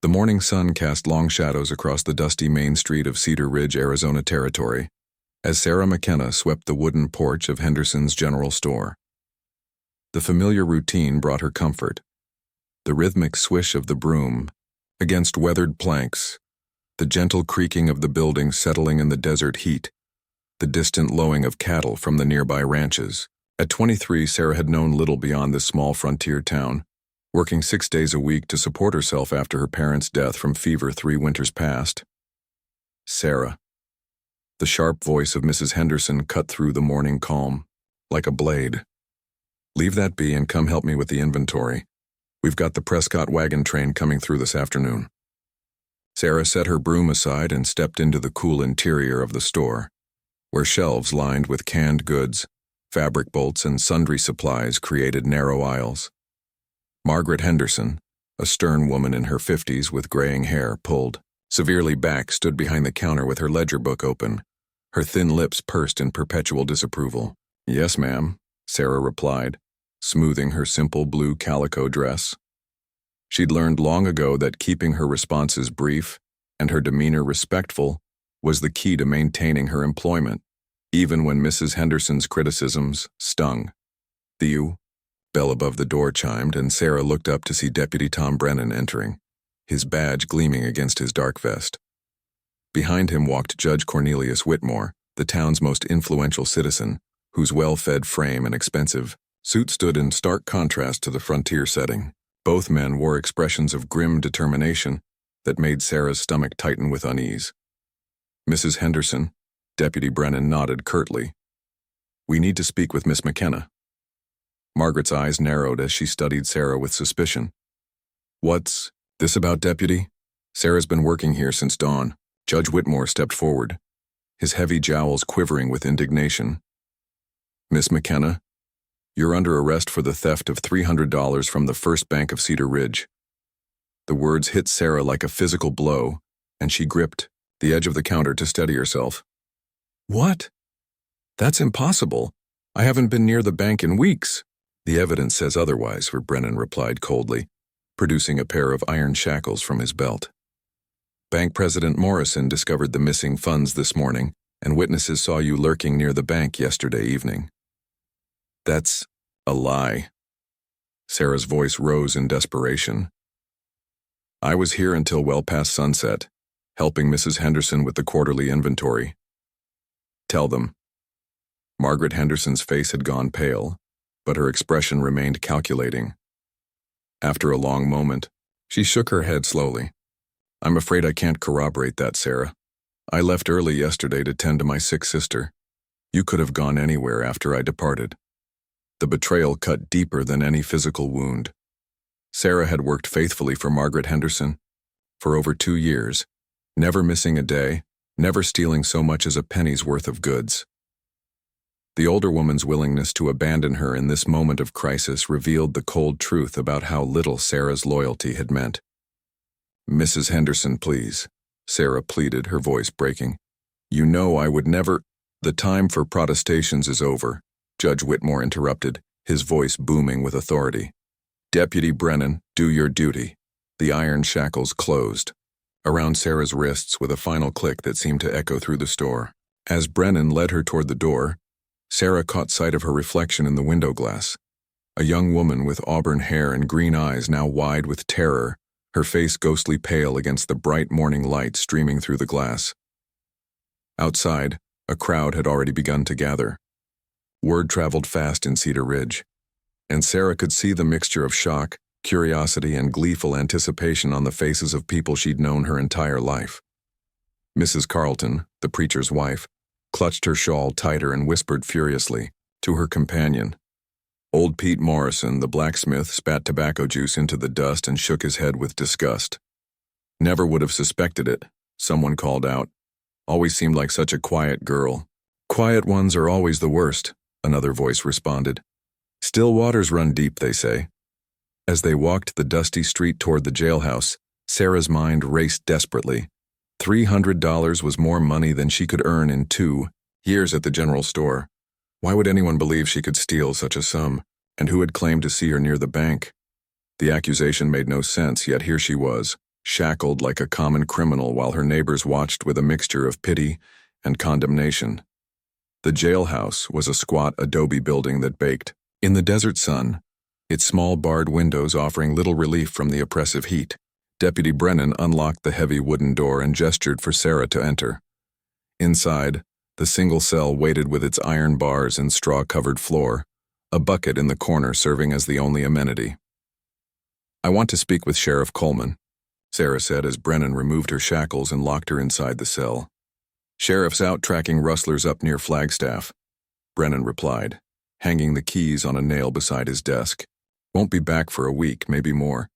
The morning sun cast long shadows across the dusty main street of Cedar Ridge, Arizona Territory, as Sarah McKenna swept the wooden porch of Henderson's General Store. The familiar routine brought her comfort. The rhythmic swish of the broom against weathered planks, the gentle creaking of the building settling in the desert heat, the distant lowing of cattle from the nearby ranches. At 23, Sarah had known little beyond this small frontier town, working 6 days a week to support herself after her parents' death from fever 3 winters past. Sarah. The sharp voice of Mrs. Henderson cut through the morning calm, like a blade. Leave that be and come help me with the inventory. We've got the Prescott wagon train coming through this afternoon. Sarah set her broom aside and stepped into the cool interior of the store, where shelves lined with canned goods, fabric bolts, and sundry supplies created narrow aisles. Margaret Henderson, a stern woman in her 50s with graying hair pulled severely back, stood behind the counter with her ledger book open, her thin lips pursed in perpetual disapproval. "Yes, ma'am," Sarah replied, smoothing her simple blue calico dress. She'd learned long ago that keeping her responses brief and her demeanor respectful was the key to maintaining her employment, even when Mrs. Henderson's criticisms stung. "The bell above the door chimed, and Sarah looked up to see Deputy Tom Brennan entering, his badge gleaming against his dark vest. Behind him walked Judge Cornelius Whitmore, the town's most influential citizen, whose well-fed frame and expensive suit stood in stark contrast to the frontier setting. Both men wore expressions of grim determination that made Sarah's stomach tighten with unease. "Mrs. Henderson," Deputy Brennan nodded curtly. "We need to speak with Miss McKenna." Margaret's eyes narrowed as she studied Sarah with suspicion. "What's this about, Deputy?" "Sarah's been working here since dawn." Judge Whitmore stepped forward, his heavy jowls quivering with indignation. "Miss McKenna, you're under arrest for the theft of $300 from the First Bank of Cedar Ridge." The words hit Sarah like a physical blow, and she gripped the edge of the counter to steady herself. "What? That's impossible. I haven't been near the bank in weeks." "The evidence says otherwise," Brennan replied coldly, producing a pair of iron shackles from his belt. "Bank President Morrison discovered the missing funds this morning, and witnesses saw you lurking near the bank yesterday evening." "That's a lie." Sarah's voice rose in desperation. "I was here until well past sunset, helping Mrs. Henderson with the quarterly inventory." "Tell them." Margaret Henderson's face had gone pale, but her expression remained calculating. After a long moment, she shook her head slowly. "I'm afraid I can't corroborate that, Sarah. I left early yesterday to tend to my sick sister. You could have gone anywhere after I departed." The betrayal cut deeper than any physical wound. Sarah had worked faithfully for Margaret Henderson for over 2 years, never missing a day, never stealing so much as a penny's worth of goods. The older woman's willingness to abandon her in this moment of crisis revealed the cold truth about how little Sarah's loyalty had meant. "Mrs. Henderson, please," Sarah pleaded, her voice breaking. "You know I would never—" "The time for protestations is over," Judge Whitmore interrupted, his voice booming with authority. "Deputy Brennan, do your duty." The iron shackles closed around Sarah's wrists with a final click that seemed to echo through the store. As Brennan led her toward the door, Sarah caught sight of her reflection in the window glass. A young woman with auburn hair and green eyes now wide with terror, her face ghostly pale against the bright morning light streaming through the glass. Outside, a crowd had already begun to gather. Word traveled fast in Cedar Ridge, and Sarah could see the mixture of shock, curiosity, and gleeful anticipation on the faces of people she'd known her entire life. Mrs. Carlton, the preacher's wife, clutched her shawl tighter and whispered furiously to her companion. Old Pete Morrison, the blacksmith, spat tobacco juice into the dust and shook his head with disgust. "Never would have suspected it," someone called out. "Always seemed like such a quiet girl." "Quiet ones are always the worst," another voice responded. "Still waters run deep, they say." As they walked the dusty street toward the jailhouse, Sarah's mind raced desperately. $300 was more money than she could earn in 2 years at the general store. Why would anyone believe she could steal such a sum? And who had claimed to see her near the bank? The accusation made no sense, yet here she was, shackled like a common criminal while her neighbors watched with a mixture of pity and condemnation. The jailhouse was a squat adobe building that baked in the desert sun, its small barred windows offering little relief from the oppressive heat. Deputy Brennan unlocked the heavy wooden door and gestured for Sarah to enter. Inside, the single cell waited with its iron bars and straw-covered floor, a bucket in the corner serving as the only amenity. "I want to speak with Sheriff Coleman," Sarah said as Brennan removed her shackles and locked her inside the cell. "Sheriff's out tracking rustlers up near Flagstaff," Brennan replied, hanging the keys on a nail beside his desk. "Won't be back for a week, maybe more.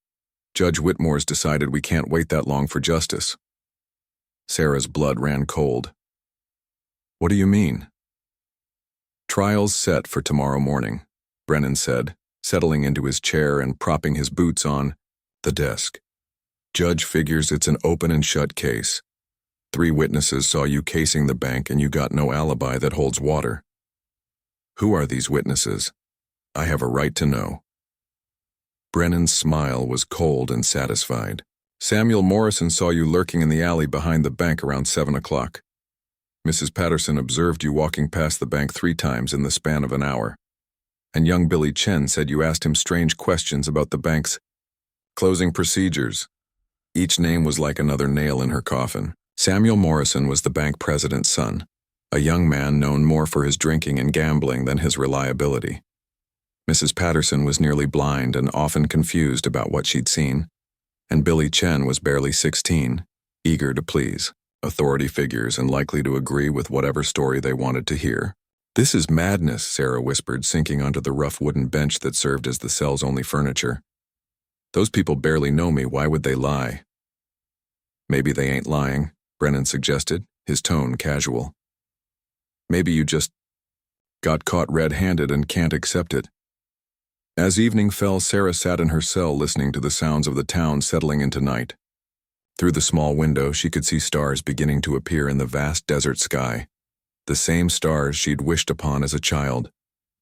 Judge Whitmore's decided we can't wait that long for justice." Sarah's blood ran cold. "What do you mean?" "Trial's set for tomorrow morning," Brennan said, settling into his chair and propping his boots on the desk. "Judge figures it's an open and shut case. 3 witnesses saw you casing the bank and you got no alibi that holds water." "Who are these witnesses? I have a right to know." Brennan's smile was cold and satisfied. "Samuel Morrison saw you lurking in the alley behind the bank around 7 o'clock. Mrs. Patterson observed you walking past the bank 3 times in the span of an hour. And young Billy Chen said you asked him strange questions about the bank's closing procedures." Each name was like another nail in her coffin. Samuel Morrison was the bank president's son, a young man known more for his drinking and gambling than his reliability. Mrs. Patterson was nearly blind and often confused about what she'd seen, and Billy Chen was barely 16, eager to please authority figures and likely to agree with whatever story they wanted to hear. "This is madness," Sarah whispered, sinking onto the rough wooden bench that served as the cell's only furniture. "Those people barely know me. Why would they lie?" "Maybe they ain't lying," Brennan suggested, his tone casual. "Maybe you just got caught red-handed and can't accept it." As evening fell, Sarah sat in her cell listening to the sounds of the town settling into night. Through the small window, she could see stars beginning to appear in the vast desert sky, the same stars she'd wished upon as a child,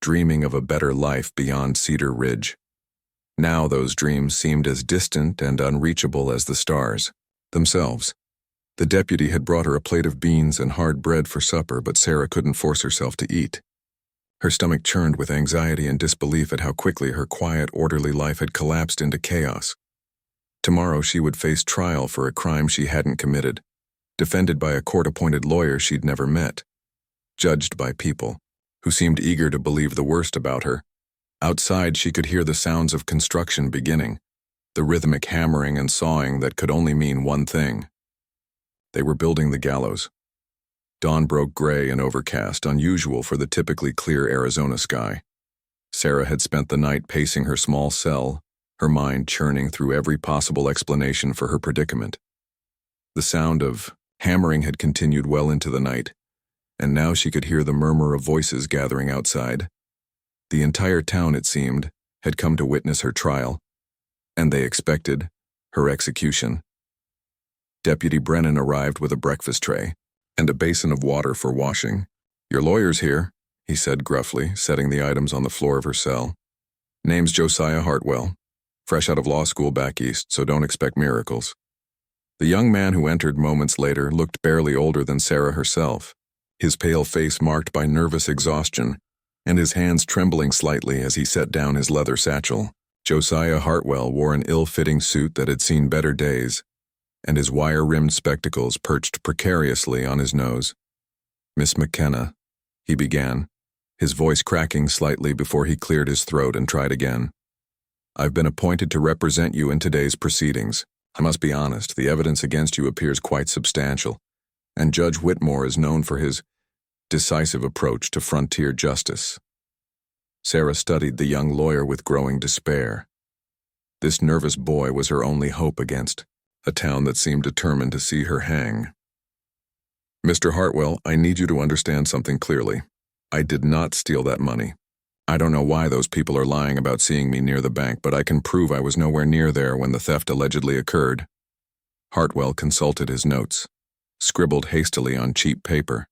dreaming of a better life beyond Cedar Ridge. Now those dreams seemed as distant and unreachable as the stars themselves. The deputy had brought her a plate of beans and hard bread for supper, but Sarah couldn't force herself to eat. Her stomach churned with anxiety and disbelief at how quickly her quiet, orderly life had collapsed into chaos. Tomorrow she would face trial for a crime she hadn't committed, defended by a court-appointed lawyer she'd never met, judged by people who seemed eager to believe the worst about her. Outside, she could hear the sounds of construction beginning, the rhythmic hammering and sawing that could only mean one thing. They were building the Gallows. Dawn broke gray and overcast, unusual for the typically clear Arizona sky. Sarah had spent the night pacing her small cell, her mind churning through every possible explanation for her predicament. The sound of hammering had continued well into the night, and now she could hear the murmur of voices gathering outside. The entire town, it seemed, had come to witness her trial, and they expected her execution. Deputy Brennan arrived with a breakfast tray and a basin of water for washing. "Your lawyer's here," he said gruffly, setting the items on the floor of her cell. "Name's Josiah Hartwell. Fresh out of law school back east, so don't expect miracles." The young man who entered moments later looked barely older than Sarah herself, his pale face marked by nervous exhaustion, and his hands trembling slightly as he set down his leather satchel. Josiah Hartwell wore an ill-fitting suit that had seen better days, and his wire-rimmed spectacles perched precariously on his nose. "Miss McKenna," he began, his voice cracking slightly before he cleared his throat and tried again. "I've been appointed to represent you in today's proceedings. I must be honest, the evidence against you appears quite substantial, and Judge Whitmore is known for his decisive approach to frontier justice." Sarah studied the young lawyer with growing despair. This nervous boy was her only hope against a town that seemed determined to see her hang. "Mr. Hartwell, I need you to understand something clearly. I did not steal that money. I don't know why those people are lying about seeing me near the bank, but I can prove I was nowhere near there when the theft allegedly occurred." Hartwell consulted his notes, scribbled hastily on cheap paper.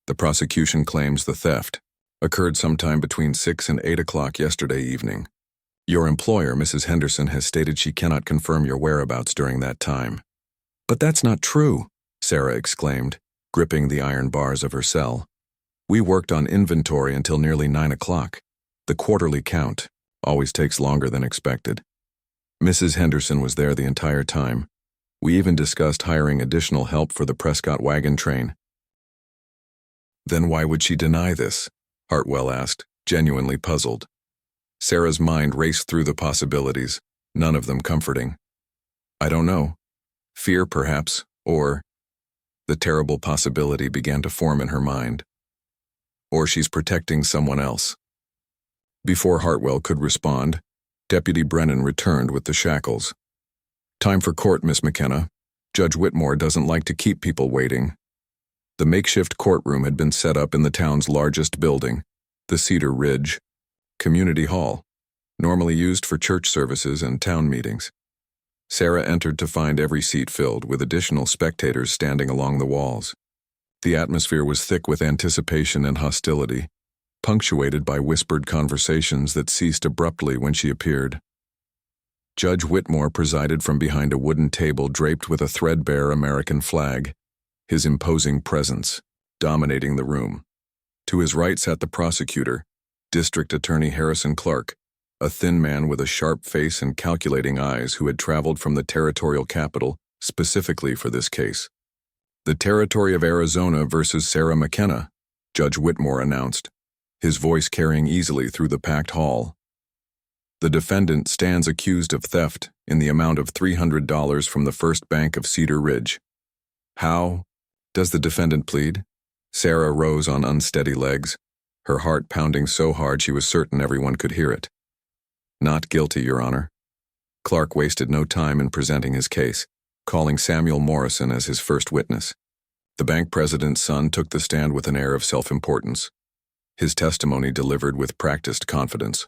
"The prosecution claims the theft occurred sometime between 6 and 8 o'clock yesterday evening. Your employer, Mrs. Henderson, has stated she cannot confirm your whereabouts during that time. But that's not true, Sarah exclaimed, gripping the iron bars of her cell. We worked on inventory until nearly 9 o'clock. The quarterly count always takes longer than expected. Mrs. Henderson was there the entire time. We even discussed hiring additional help for the Prescott wagon train. Then why would she deny this? Hartwell asked, genuinely puzzled. Sarah's mind raced through the possibilities, none of them comforting. I don't know. Fear, perhaps, or... The terrible possibility began to form in her mind. Or she's protecting someone else. Before Hartwell could respond, Deputy Brennan returned with the shackles. Time for court, Miss McKenna. Judge Whitmore doesn't like to keep people waiting. The makeshift courtroom had been set up in the town's largest building, the Cedar Ridge Community Hall, normally used for church services and town meetings. Sarah entered to find every seat filled, with additional spectators standing along the walls. The atmosphere was thick with anticipation and hostility, punctuated by whispered conversations that ceased abruptly when she appeared. Judge Whitmore presided from behind a wooden table draped with a threadbare American flag, his imposing presence dominating the room. To his right sat the prosecutor, District Attorney Harrison Clark, a thin man with a sharp face and calculating eyes who had traveled from the territorial capital specifically for this case. The Territory of Arizona versus Sarah McKenna, Judge Whitmore announced, his voice carrying easily through the packed hall. The defendant stands accused of theft in the amount of $300 from the First Bank of Cedar Ridge. How does the defendant plead? Sarah rose on unsteady legs, her heart pounding so hard she was certain everyone could hear it. Not guilty, Your Honor. Clark wasted no time in presenting his case, calling Samuel Morrison as his first witness. The bank president's son took the stand with an air of self-importance, his testimony delivered with practiced confidence.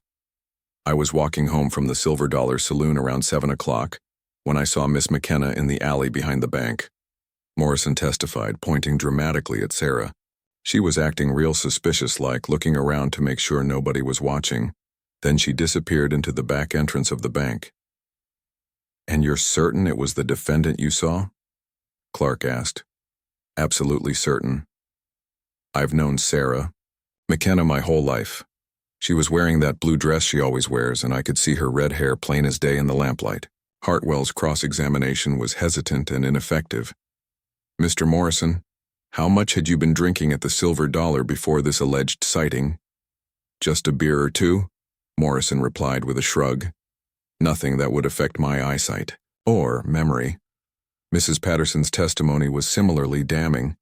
I was walking home from the Silver Dollar Saloon around 7 o'clock when I saw Miss McKenna in the alley behind the bank. Morrison testified, pointing dramatically at Sarah. She was acting real suspicious-like, looking around to make sure nobody was watching. Then she disappeared into the back entrance of the bank. And you're certain it was the defendant you saw? Clark asked. Absolutely certain. I've known Sarah McKenna my whole life. She was wearing that blue dress she always wears, and I could see her red hair plain as day in the lamplight. Hartwell's cross-examination was hesitant and ineffective. Mr. Morrison, how much had you been drinking at the Silver Dollar before this alleged sighting? Just a beer or two, Morrison replied with a shrug. Nothing that would affect my eyesight or memory. Mrs. Patterson's testimony was similarly damning,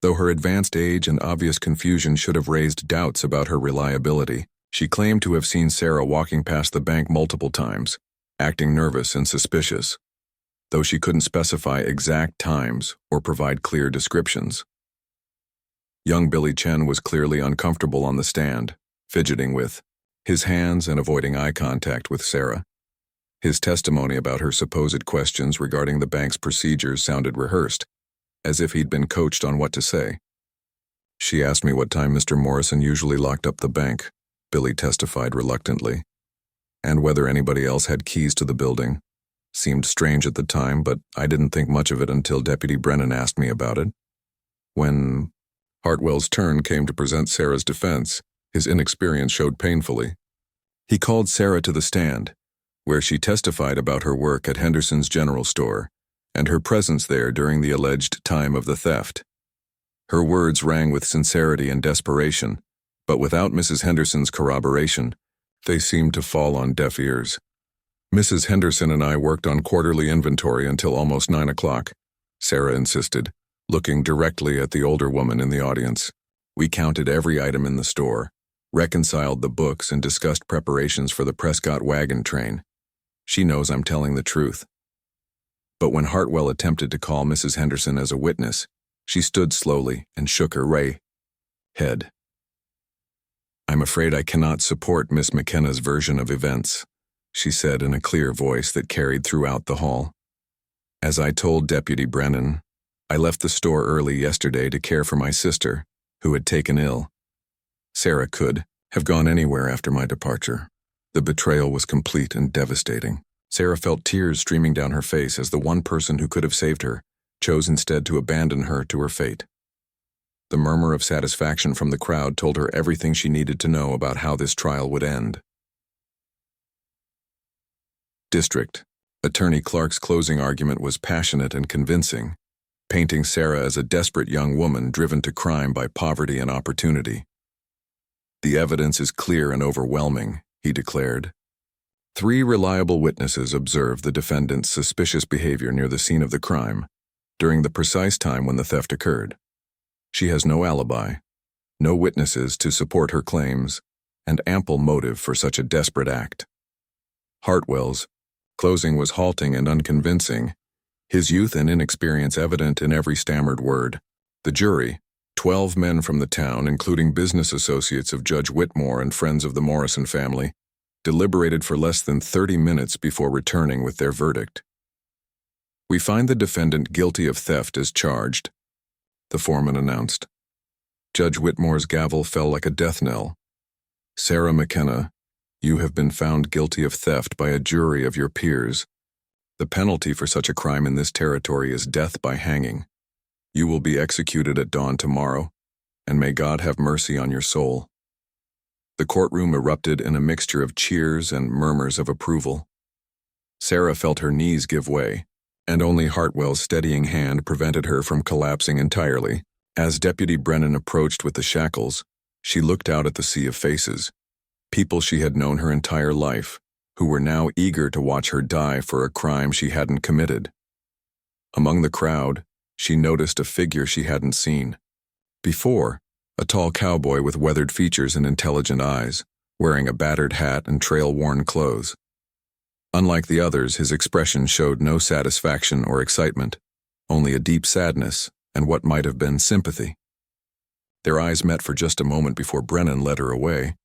though her advanced age and obvious confusion should have raised doubts about her reliability. She claimed to have seen Sarah walking past the bank multiple times, acting nervous and suspicious, though she couldn't specify exact times or provide clear descriptions. Young Billy Chen was clearly uncomfortable on the stand, fidgeting with his hands and avoiding eye contact with Sarah. His testimony about her supposed questions regarding the bank's procedures sounded rehearsed, as if he'd been coached on what to say. She asked me what time Mr. Morrison usually locked up the bank, Billy testified reluctantly, and whether anybody else had keys to the building. Seemed strange at the time, but I didn't think much of it until Deputy Brennan asked me about it. When Hartwell's turn came to present Sarah's defense, his inexperience showed painfully. He called Sarah to the stand, where she testified about her work at Henderson's General Store and her presence there during the alleged time of the theft. Her words rang with sincerity and desperation, but without Mrs. Henderson's corroboration, they seemed to fall on deaf ears. Mrs. Henderson and I worked on quarterly inventory until almost 9 o'clock, Sarah insisted, looking directly at the older woman in the audience. We counted every item in the store, reconciled the books, and discussed preparations for the Prescott wagon train. She knows I'm telling the truth. But when Hartwell attempted to call Mrs. Henderson as a witness, she stood slowly and shook her head. I'm afraid I cannot support Miss McKenna's version of events, she said in a clear voice that carried throughout the hall. As I told Deputy Brennan, I left the store early yesterday to care for my sister, who had taken ill. Sarah could have gone anywhere after my departure. The betrayal was complete and devastating. Sarah felt tears streaming down her face as the one person who could have saved her chose instead to abandon her to her fate. The murmur of satisfaction from the crowd told her everything she needed to know about how this trial would end. District. Attorney Clark's closing argument was passionate and convincing, painting Sarah as a desperate young woman driven to crime by poverty and opportunity. "The evidence is clear and overwhelming," he declared. 3 reliable witnesses observed the defendant's suspicious behavior near the scene of the crime, during the precise time when the theft occurred. She has no alibi, no witnesses to support her claims, and ample motive for such a desperate act. Hartwell's closing was halting and unconvincing, his youth and inexperience evident in every stammered word. The jury, 12 men from the town, including business associates of Judge Whitmore and friends of the Morrison family, deliberated for less than 30 minutes before returning with their verdict. "We find the defendant guilty of theft as charged," the foreman announced. Judge Whitmore's gavel fell like a death knell. "Sarah McKenna, you have been found guilty of theft by a jury of your peers. The penalty for such a crime in this territory is death by hanging. You will be executed at dawn tomorrow, and may God have mercy on your soul." The courtroom erupted in a mixture of cheers and murmurs of approval. Sarah felt her knees give way, and only Hartwell's steadying hand prevented her from collapsing entirely. As Deputy Brennan approached with the shackles, she looked out at the sea of faces, people she had known her entire life, who were now eager to watch her die for a crime she hadn't committed. Among the crowd, she noticed a figure she hadn't seen before, a tall cowboy with weathered features and intelligent eyes, wearing a battered hat and trail-worn clothes. Unlike the others, his expression showed no satisfaction or excitement, only a deep sadness and what might have been sympathy. Their eyes met for just a moment before Brennan led her away,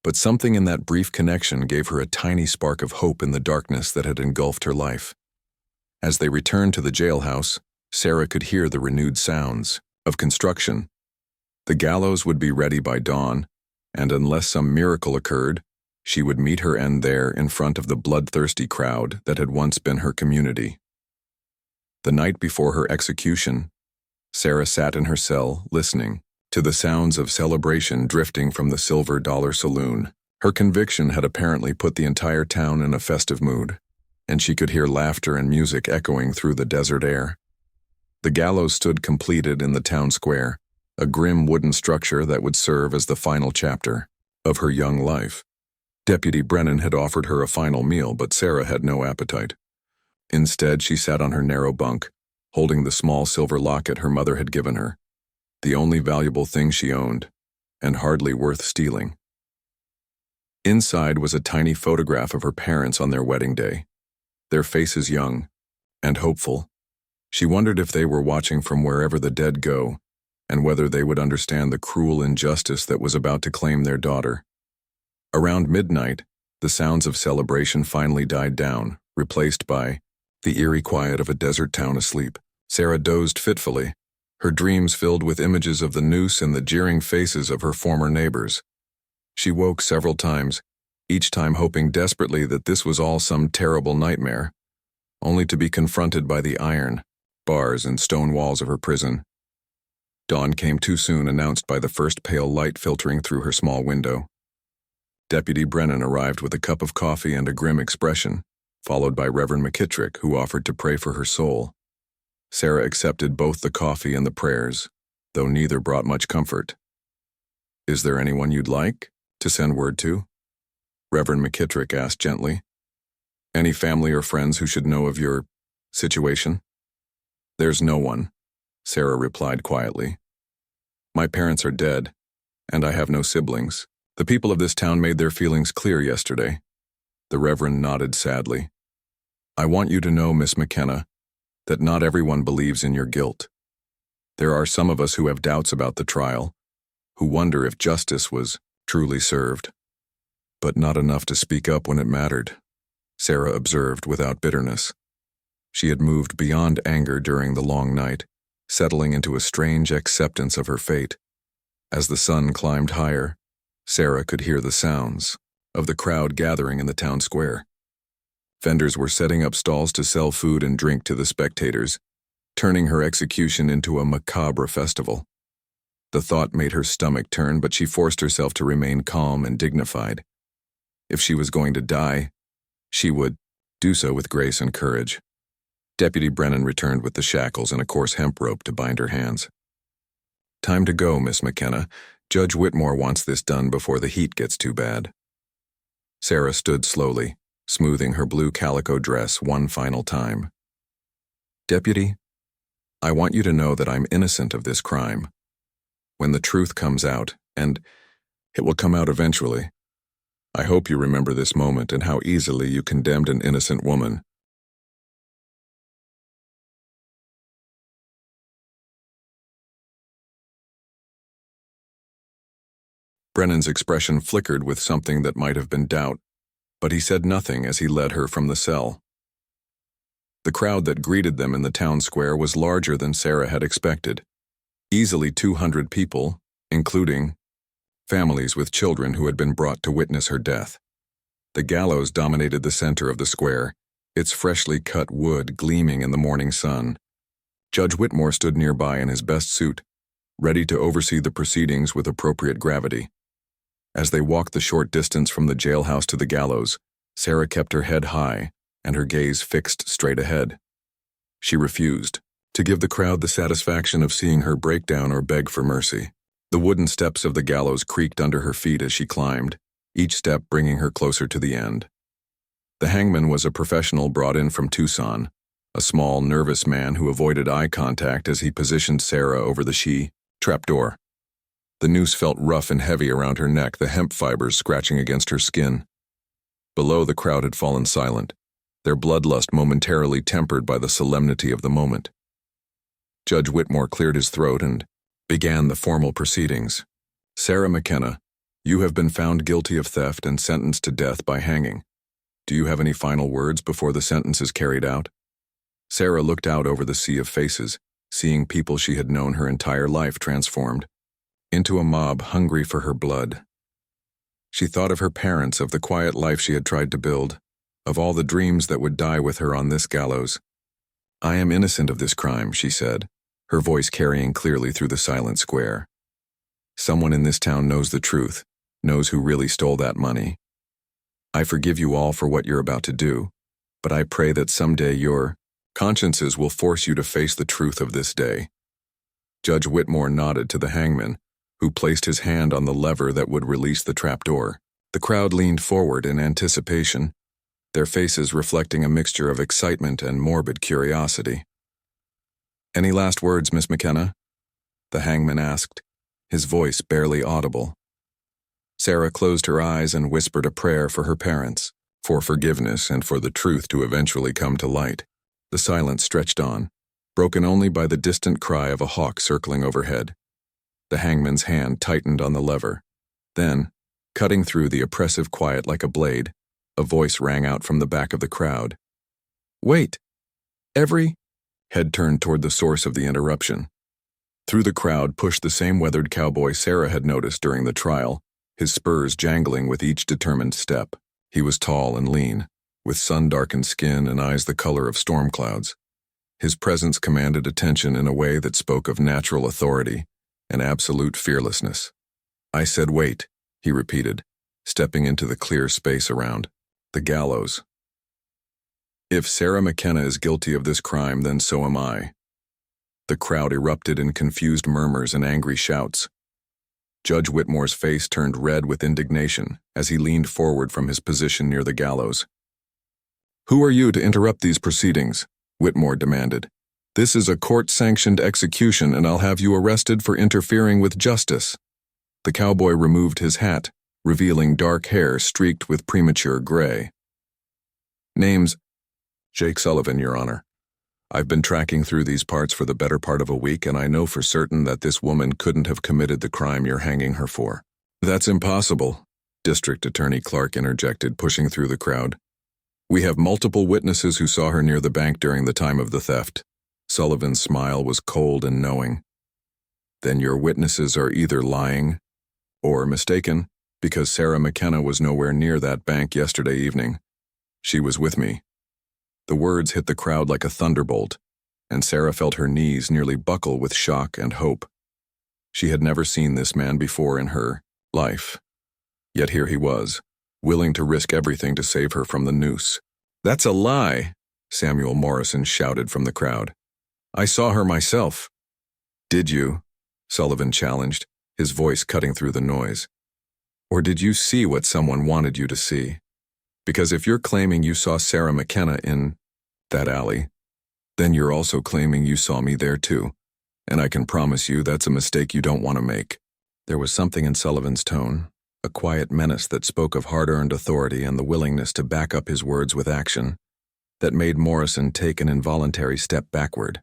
but something in that brief connection gave her a tiny spark of hope in the darkness that had engulfed her life. As they returned to the jailhouse, Sarah could hear the renewed sounds of construction. The gallows would be ready by dawn, and unless some miracle occurred, she would meet her end there in front of the bloodthirsty crowd that had once been her community. The night before her execution, Sarah sat in her cell, listening to the sounds of celebration drifting from the Silver Dollar Saloon. Her conviction had apparently put the entire town in a festive mood, and she could hear laughter and music echoing through the desert air. The gallows stood completed in the town square, a grim wooden structure that would serve as the final chapter of her young life. Deputy Brennan had offered her a final meal, but Sarah had no appetite. Instead, she sat on her narrow bunk, holding the small silver locket her mother had given her, the only valuable thing she owned, and hardly worth stealing. Inside was a tiny photograph of her parents on their wedding day, their faces young and hopeful. She wondered if they were watching from wherever the dead go, and whether they would understand the cruel injustice that was about to claim their daughter. Around midnight, the sounds of celebration finally died down, replaced by the eerie quiet of a desert town asleep. Sarah dozed fitfully, her dreams filled with images of the noose and the jeering faces of her former neighbors. She woke several times, each time hoping desperately that this was all some terrible nightmare, only to be confronted by the iron, bars, and stone walls of her prison. Dawn came too soon, announced by the first pale light filtering through her small window. Deputy Brennan arrived with a cup of coffee and a grim expression, followed by Reverend McKittrick, who offered to pray for her soul. Sarah accepted both the coffee and the prayers, though neither brought much comfort. "Is there anyone you'd like to send word to?" Reverend McKittrick asked gently. "Any family or friends who should know of your situation?" "There's no one," Sarah replied quietly. "My parents are dead, and I have no siblings. The people of this town made their feelings clear yesterday." The Reverend nodded sadly. "I want you to know, Miss McKenna, that not everyone believes in your guilt. There are some of us who have doubts about the trial, who wonder if justice was truly served. But not enough to speak up when it mattered," Sarah observed without bitterness. She had moved beyond anger during the long night, settling into a strange acceptance of her fate. As the sun climbed higher, Sarah could hear the sounds of the crowd gathering in the town square. Vendors were setting up stalls to sell food and drink to the spectators, turning her execution into a macabre festival. The thought made her stomach turn, but she forced herself to remain calm and dignified. If she was going to die, she would do so with grace and courage. Deputy Brennan returned with the shackles and a coarse hemp rope to bind her hands. "Time to go, Miss McKenna. Judge Whitmore wants this done before the heat gets too bad." Sarah stood slowly, smoothing her blue calico dress one final time. "Deputy, I want you to know that I'm innocent of this crime. When the truth comes out, and it will come out eventually, I hope you remember this moment and how easily you condemned an innocent woman." Brennan's expression flickered with something that might have been doubt, but he said nothing as he led her from the cell. The crowd that greeted them in the town square was larger than Sarah had expected. Easily 200 people, including families with children who had been brought to witness her death. The gallows dominated the center of the square, its freshly cut wood gleaming in the morning sun. Judge Whitmore stood nearby in his best suit, ready to oversee the proceedings with appropriate gravity. As they walked the short distance from the jailhouse to the gallows, Sarah kept her head high and her gaze fixed straight ahead. She refused to give the crowd the satisfaction of seeing her break down or beg for mercy. The wooden steps of the gallows creaked under her feet as she climbed, each step bringing her closer to the end. The hangman was a professional brought in from Tucson, a small, nervous man who avoided eye contact as he positioned Sarah over the trapdoor. The noose felt rough and heavy around her neck, the hemp fibers scratching against her skin. Below, the crowd had fallen silent, their bloodlust momentarily tempered by the solemnity of the moment. Judge Whitmore cleared his throat and began the formal proceedings. "Sarah McKenna, you have been found guilty of theft and sentenced to death by hanging. Do you have any final words before the sentence is carried out?" Sarah looked out over the sea of faces, seeing people she had known her entire life transformed into a mob hungry for her blood. She thought of her parents, of the quiet life she had tried to build, of all the dreams that would die with her on this gallows. "I am innocent of this crime," she said, her voice carrying clearly through the silent square. "Someone in this town knows the truth, knows who really stole that money. I forgive you all for what you're about to do, but I pray that someday your consciences will force you to face the truth of this day." Judge Whitmore nodded to the hangman, who placed his hand on the lever that would release the trapdoor. The crowd leaned forward in anticipation, their faces reflecting a mixture of excitement and morbid curiosity. "Any last words, Miss McKenna?" the hangman asked, his voice barely audible. Sarah closed her eyes and whispered a prayer for her parents, for forgiveness and for the truth to eventually come to light. The silence stretched on, broken only by the distant cry of a hawk circling overhead. The hangman's hand tightened on the lever. Then, cutting through the oppressive quiet like a blade, a voice rang out from the back of the crowd. "Wait! Every—" Head turned toward the source of the interruption. Through the crowd pushed the same weathered cowboy Sarah had noticed during the trial, his spurs jangling with each determined step. He was tall and lean, with sun-darkened skin and eyes the color of storm clouds. His presence commanded attention in a way that spoke of natural authority and absolute fearlessness. "I said wait," he repeated, stepping into the clear space around the gallows. "If Sarah McKenna is guilty of this crime, then so am I." The crowd erupted in confused murmurs and angry shouts. Judge Whitmore's face turned red with indignation as he leaned forward from his position near the gallows. "Who are you to interrupt these proceedings?" Whitmore demanded. "This is a court-sanctioned execution, and I'll have you arrested for interfering with justice." The cowboy removed his hat, revealing dark hair streaked with premature gray. "Name's Jake Sullivan, Your Honor. I've been tracking through these parts for the better part of a week, and I know for certain that this woman couldn't have committed the crime you're hanging her for." "That's impossible," District Attorney Clark interjected, pushing through the crowd. "We have multiple witnesses who saw her near the bank during the time of the theft." Sullivan's smile was cold and knowing. "Then your witnesses are either lying or mistaken, Because Sarah McKenna was nowhere near that bank yesterday evening. She was with me. The words hit the crowd like a thunderbolt, and Sarah felt her knees nearly buckle with shock and hope. She had never seen this man before in her life. Yet here he was, willing to risk everything to save her from the noose. "That's a lie," Samuel Morrison shouted from the crowd. "I saw her myself." "Did you?" Sullivan challenged, his voice cutting through the noise. "Or did you see what someone wanted you to see? Because if you're claiming you saw Sarah McKenna in that alley, then you're also claiming you saw me there too. And I can promise you that's a mistake you don't want to make." There was something in Sullivan's tone, a quiet menace that spoke of hard-earned authority and the willingness to back up his words with action, that made Morrison take an involuntary step backward.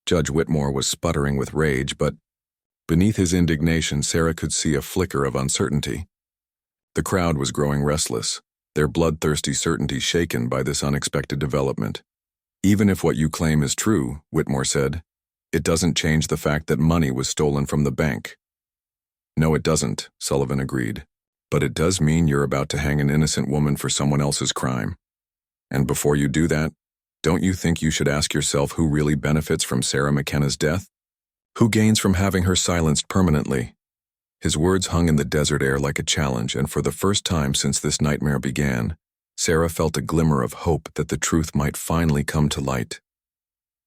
Judge Whitmore was sputtering with rage, but beneath his indignation, Sarah could see a flicker of uncertainty. The crowd was growing restless, their bloodthirsty certainty shaken by this unexpected development. "Even if what you claim is true," Whitmore said, "it doesn't change the fact that money was stolen from the bank." "No, it doesn't," Sullivan agreed. "But it does mean you're about to hang an innocent woman for someone else's crime. And before you do that, don't you think you should ask yourself who really benefits from Sarah McKenna's death? Who gains from having her silenced permanently?" His words hung in the desert air like a challenge, and for the first time since this nightmare began, Sarah felt a glimmer of hope that the truth might finally come to light.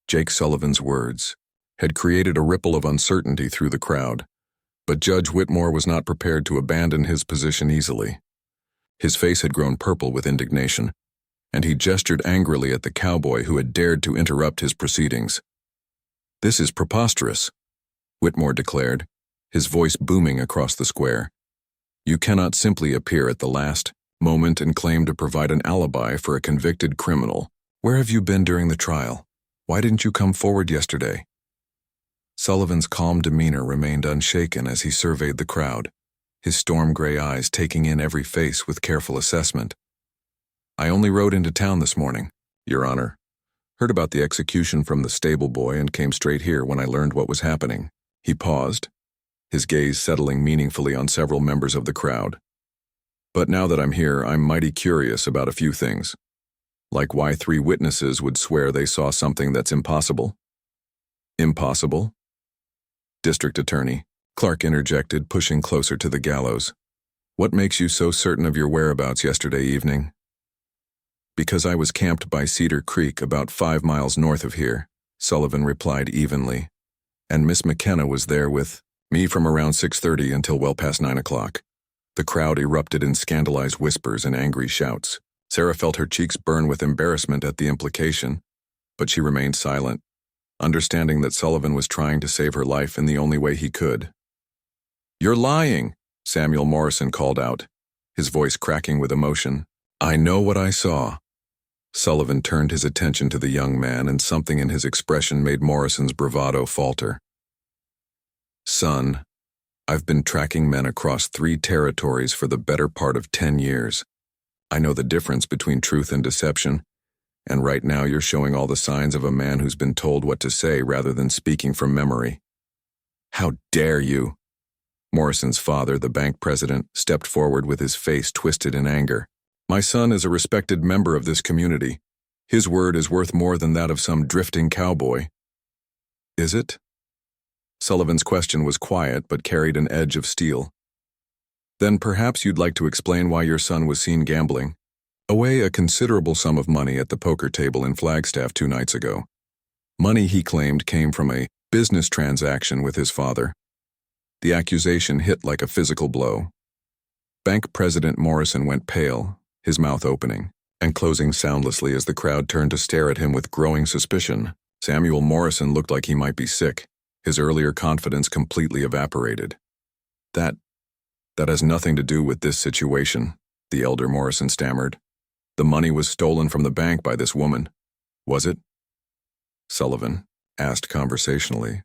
Jake Sullivan's words had created a ripple of uncertainty through the crowd, but Judge Whitmore was not prepared to abandon his position easily. His face had grown purple with indignation, and he gestured angrily at the cowboy who had dared to interrupt his proceedings. "This is preposterous," Whitmore declared, his voice booming across the square. "You cannot simply appear at the last moment and claim to provide an alibi for a convicted criminal. Where have you been during the trial? Why didn't you come forward yesterday?" Sullivan's calm demeanor remained unshaken as he surveyed the crowd, his storm-gray eyes taking in every face with careful assessment. "I only rode into town this morning, Your Honor. Heard about the execution from the stable boy and came straight here when I learned what was happening." He paused, his gaze settling meaningfully on several members of the crowd. "But now that I'm here, I'm mighty curious about a few things. Like why 3 witnesses would swear they saw something that's impossible." "Impossible?" District Attorney Clark interjected, pushing closer to the gallows. "What makes you so certain of your whereabouts yesterday evening?" "Because I was camped by Cedar Creek about 5 miles north of here," Sullivan replied evenly. "And Miss McKenna was there with me from around 6:30 until well past 9 o'clock. The crowd erupted in scandalized whispers and angry shouts. Sarah felt her cheeks burn with embarrassment at the implication, but she remained silent, understanding that Sullivan was trying to save her life in the only way he could. "You're lying," Samuel Morrison called out, his voice cracking with emotion. "I know what I saw." Sullivan turned his attention to the young man, and something in his expression made Morrison's bravado falter. "Son, I've been tracking men across 3 territories for the better part of 10 years. I know the difference between truth and deception, and right now you're showing all the signs of a man who's been told what to say rather than speaking from memory." "How dare you!" Morrison's father, the bank president, stepped forward with his face twisted in anger. "My son is a respected member of this community. His word is worth more than that of some drifting cowboy." "Is it?" Sullivan's question was quiet but carried an edge of steel. "Then perhaps you'd like to explain why your son was seen gambling away a considerable sum of money at the poker table in Flagstaff 2 nights ago. Money he claimed came from a business transaction with his father." The accusation hit like a physical blow. Bank President Morrison went pale, his mouth opening and closing soundlessly as the crowd turned to stare at him with growing suspicion. Samuel Morrison looked like he might be sick, his earlier confidence completely evaporated. That has nothing to do with this situation," the elder Morrison stammered. "The money was stolen from the bank by this woman. Was it?" Sullivan asked conversationally.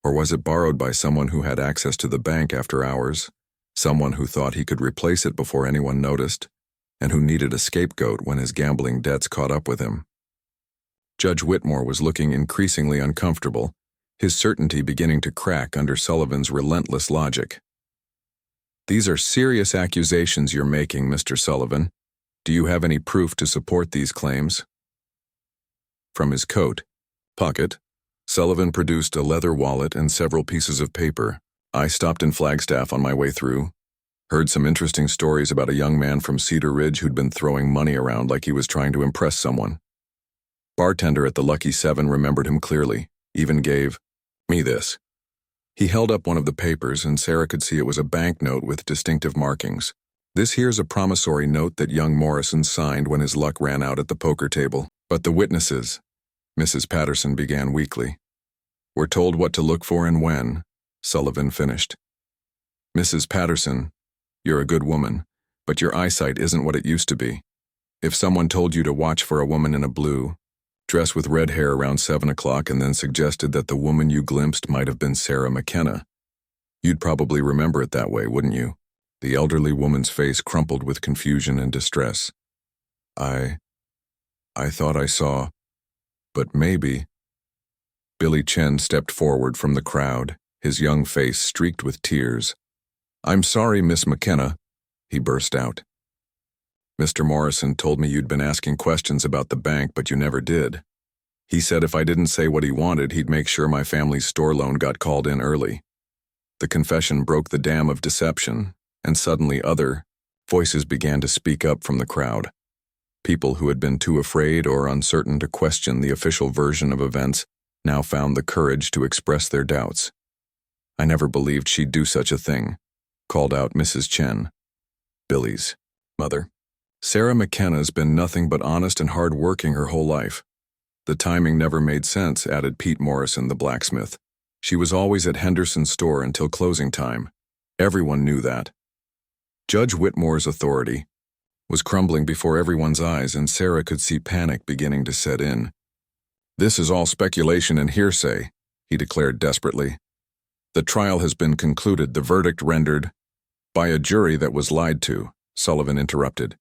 "Or was it borrowed by someone who had access to the bank after hours, someone who thought he could replace it before anyone noticed, and who needed a scapegoat when his gambling debts caught up with him?" Judge Whitmore was looking increasingly uncomfortable, his certainty beginning to crack under Sullivan's relentless logic. These are serious accusations you're making, Mr. Sullivan. Do you have any proof to support these claims? From his coat pocket, Sullivan produced a leather wallet and several pieces of paper. I stopped in Flagstaff on my way through. Heard some interesting stories about a young man from Cedar Ridge who'd been throwing money around like he was trying to impress someone. Bartender at the Lucky 7 remembered him clearly, even gave me this. He held up one of the papers and Sarah could see it was a banknote with distinctive markings. This here's a promissory note that young Morrison signed when his luck ran out at the poker table. But the witnesses, Mrs. Patterson began weakly. We're told what to look for and when, Sullivan finished. Mrs. Patterson, you're a good woman, but your eyesight isn't what it used to be. If someone told you to watch for a woman in a blue dress with red hair around 7 o'clock and then suggested that the woman you glimpsed might have been Sarah McKenna, you'd probably remember it that way, wouldn't you? The elderly woman's face crumpled with confusion and distress. I thought I saw, but maybe. Billy Chen stepped forward from the crowd, his young face streaked with tears. I'm sorry, Miss McKenna, he burst out. Mr. Morrison told me you'd been asking questions about the bank, but you never did. He said if I didn't say what he wanted, he'd make sure my family's store loan got called in early. The confession broke the dam of deception, and suddenly other voices began to speak up from the crowd. People who had been too afraid or uncertain to question the official version of events now found the courage to express their doubts. I never believed she'd do such a thing, called out Mrs. Chen, Billy's mother. Sarah McKenna's been nothing but honest and hard-working her whole life. The timing never made sense, added Pete Morrison, the blacksmith. She was always at Henderson's store until closing time. Everyone knew that. Judge Whitmore's authority was crumbling before everyone's eyes, and Sarah could see panic beginning to set in. This is all speculation and hearsay, he declared desperately. The trial has been concluded, the verdict rendered by a jury that was lied to, Sullivan interrupted.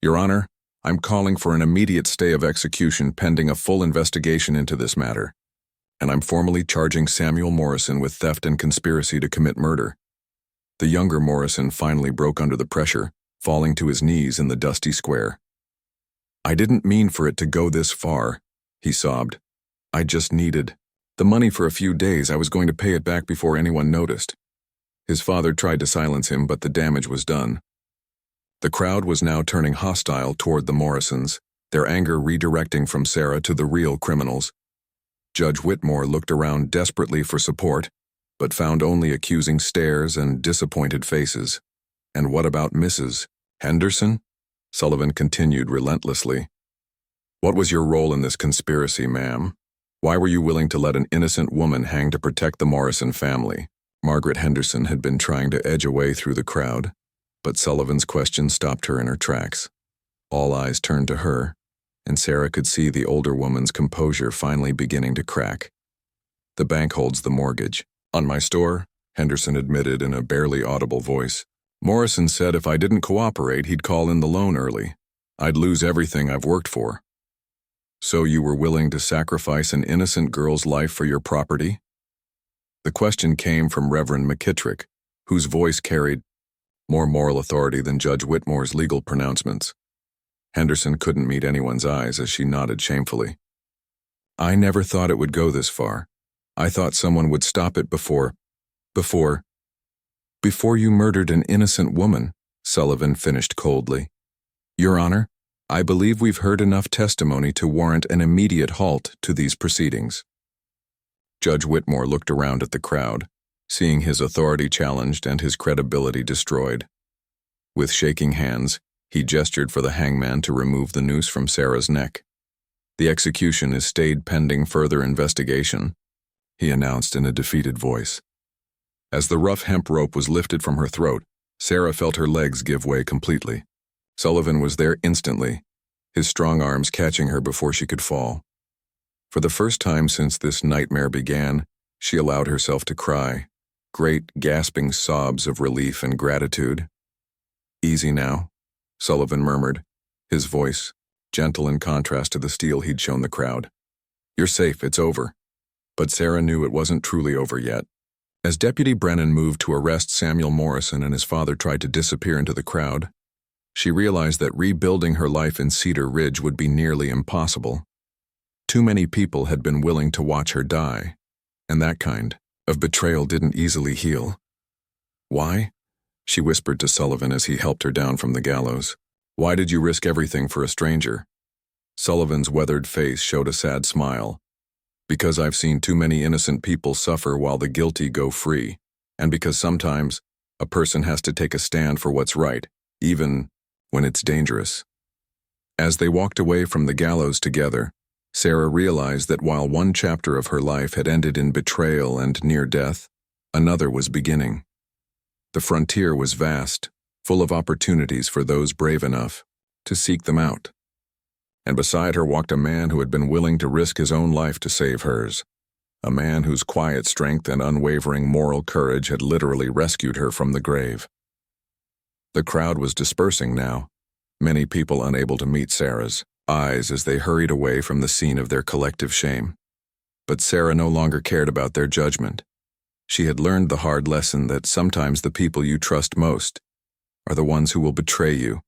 Your Honor, I'm calling for an immediate stay of execution pending a full investigation into this matter, and I'm formally charging Samuel Morrison with theft and conspiracy to commit murder. The younger Morrison finally broke under the pressure, falling to his knees in the dusty square. I didn't mean for it to go this far, he sobbed. I just needed the money for a few days. I was going to pay it back before anyone noticed. His father tried to silence him, but the damage was done. The crowd was now turning hostile toward the Morrisons, their anger redirecting from Sarah to the real criminals. Judge Whitmore looked around desperately for support, but found only accusing stares and disappointed faces. And what about Mrs. Henderson? Sullivan continued relentlessly. What was your role in this conspiracy, ma'am? Why were you willing to let an innocent woman hang to protect the Morrison family? Margaret Henderson had been trying to edge away through the crowd, but Sullivan's question stopped her in her tracks. All eyes turned to her, and Sarah could see the older woman's composure finally beginning to crack. The bank holds the mortgage. On my store, Henderson admitted in a barely audible voice. Morrison said if I didn't cooperate, he'd call in the loan early. I'd lose everything I've worked for. So you were willing to sacrifice an innocent girl's life for your property? The question came from Reverend McKittrick, whose voice carried more moral authority than Judge Whitmore's legal pronouncements. Henderson couldn't meet anyone's eyes as she nodded shamefully. I never thought it would go this far. I thought someone would stop it before you murdered an innocent woman, Sullivan finished coldly. Your Honor, I believe we've heard enough testimony to warrant an immediate halt to these proceedings. Judge Whitmore looked around at the crowd, seeing his authority challenged and his credibility destroyed. With shaking hands, he gestured for the hangman to remove the noose from Sarah's neck. The execution is stayed pending further investigation, he announced in a defeated voice. As the rough hemp rope was lifted from her throat, Sarah felt her legs give way completely. Sullivan was there instantly, his strong arms catching her before she could fall. For the first time since this nightmare began, she allowed herself to cry, great gasping sobs of relief and gratitude. Easy now, Sullivan murmured, his voice gentle in contrast to the steel he'd shown the crowd. You're safe, it's over. But Sarah knew it wasn't truly over yet. As Deputy Brennan moved to arrest Samuel Morrison and his father tried to disappear into the crowd, she realized that rebuilding her life in Cedar Ridge would be nearly impossible. Too many people had been willing to watch her die, and that kind of betrayal didn't easily heal. "Why?" she whispered to Sullivan as he helped her down from the gallows. "Why did you risk everything for a stranger?" Sullivan's weathered face showed a sad smile. "Because I've seen too many innocent people suffer while the guilty go free, and because sometimes a person has to take a stand for what's right, even when it's dangerous." As they walked away from the gallows together, Sarah realized that while one chapter of her life had ended in betrayal and near death, another was beginning. The frontier was vast, full of opportunities for those brave enough to seek them out. And beside her walked a man who had been willing to risk his own life to save hers, a man whose quiet strength and unwavering moral courage had literally rescued her from the grave. The crowd was dispersing now, many people unable to meet Sarah's eyes as they hurried away from the scene of their collective shame. But Sarah no longer cared about their judgment. She had learned the hard lesson that sometimes the people you trust most are the ones who will betray you,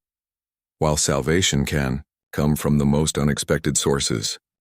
while salvation can come from the most unexpected sources.